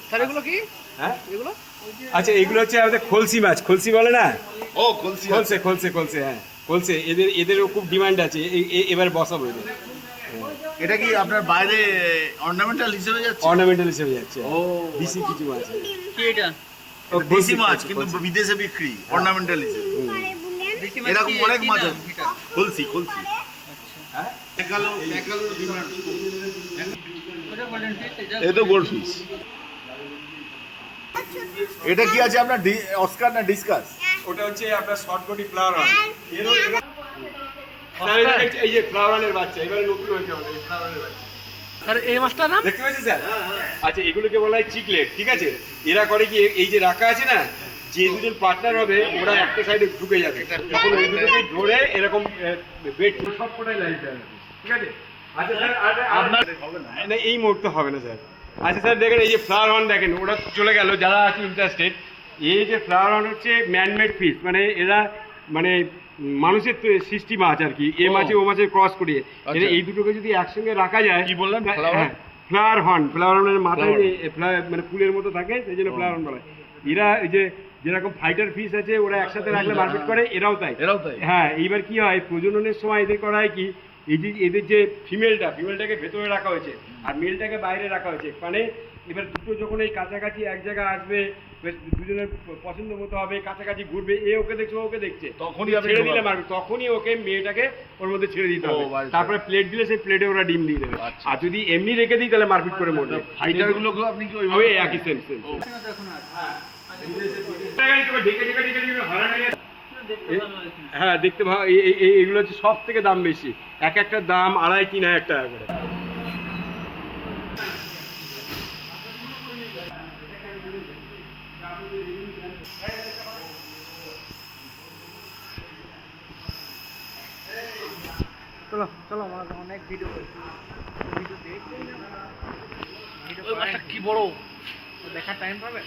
Sir এগুলো কি? হ্যাঁ এগুলো আচ্ছা, এগুলো হচ্ছে আমাদের খলসি মাছ, খলসি বলে না? ও কলসি খলসে খলসে খলসে, হ্যাঁ খলসে। এদেরও খুব ডিমান্ড আছে, এবার বসাবো এদের। এটা কি আপনার বাইরে অর্নামেন্টাল হিসেবে যাচ্ছে? অর্নামেন্টাল হিসেবে যাচ্ছে। ও দেশি কিছু মাছ আছে। কি এটা? ও, দেশি মাছ খলসি, কিন্তু খলসি। বিদেশে বিক্রি অর্নামেন্টাল হিসেবে। দেশি মাছ এরকম কি- অনেক কি মাছ নাম আছে। এটা? কলসি কলসি হ্যাঁ? ডিমান্ড। ওটা golden fish, এটা এই তো গোল্ড ফিশ। এটা কি আছে আপনার অস্কার না ডিসকাস? ওটা হচ্ছে আপনার short body flower on. Sir এই যে ফ্লাওয়ার অনের বাচ্চা, এবারে নতুন হয়েছে আমাদের এই ফ্লাওয়ার অনের বাচ্চা। স্যার এই মাছটার নাম? দেখতে পাচ্ছেন স্যার? আচ্ছা, এগুলোকে বলা হয় চিকলেট, ঠিক আছে? এরা করে কি, এই যে রাখা আছে না, যে দুজন পার্টনার হবে ওরা একটা সাইডে ঢুকে যাবে, তখন ওই দুটোকে ধরে এরকম বেড সব কটাই লাইট দেয়, ঠিক আছে? আচ্ছা স্যার, আপনার হবে না। না এই মুহূর্তে হবে না স্যার। আচ্ছা স্যার, দেখেন এই যে ফ্লাওয়ার হর্ন, দেখেন ওরা চলে গেল যারা আছে ইন্টারেস্টেড। এই যে ফ্লাওয়ার হর্ন হচ্ছে ম্যানমেড ফিশ, মানে এরা মানে মানুষের সৃষ্টি মাছ আর কি, এ মাছে ও মাছের ক্রস করিয়ে। আচ্ছা। এই দুটোকে যদি একসঙ্গে রাখা যায়, কি বললেন? হ্যাঁ, ফ্লাওয়ার হর্ন, ফ্লাওয়ার হর্নের মাথায় যে মানে ফুলের মতো থাকে, সেই জন্য ফ্লাওয়ার হর্ন বলা হয়। এরা এই যে যেরকম ফাইটার ফিশ আছে ওরা একসাথে রাখলে মারপিট করে, এরাও তাই। হ্যাঁ, এইবার কি হয়, প্রজননের সময় এদের করা হয় কি, এই যে এদের যে ফিমেলটাকে ভেতরে রাখা হয়েছে আর মেলটাকে বাইরে রাখা হয়েছে, মানে এবার দুটো যখন এই কাছাকাছি এক জায়গায় আসবে, বেশ দুজনের পছন্দ মতো হবে, কাছাকাছি ঘুরবে, এ ওকে দেখছে ও ওকে দেখছে, তখনই আপনি ছেড়ে দিলে ঢোকাবেন। মারবে, তখনই ওকে মেয়েটাকে ওর মধ্যে ছেড়ে দিতে হবে। ও, বাড়ি। তারপরে প্লেট দিলে সেই প্লেটে ওরা ডিম দিয়ে দেবে। আচ্ছা। আর যদি এমনি রেখে দিই তাহলে মারপিট করে মরবে। ফাইটার গুলোকে আপনি কি ওই ওইভাবে একই সেম সেম। ও। হ্যাঁ, দেখতে ভালো। এগুলো হচ্ছে সব থেকে দাম বেশি, এক একটা দাম 2,500-3,000 টাকা করে। চলো চলো, আমরা তো অনেক ভিডিও করেছি, ভিডিও দেখি। ওই মাছটা কি বড়, দেখার টাইম পাবে?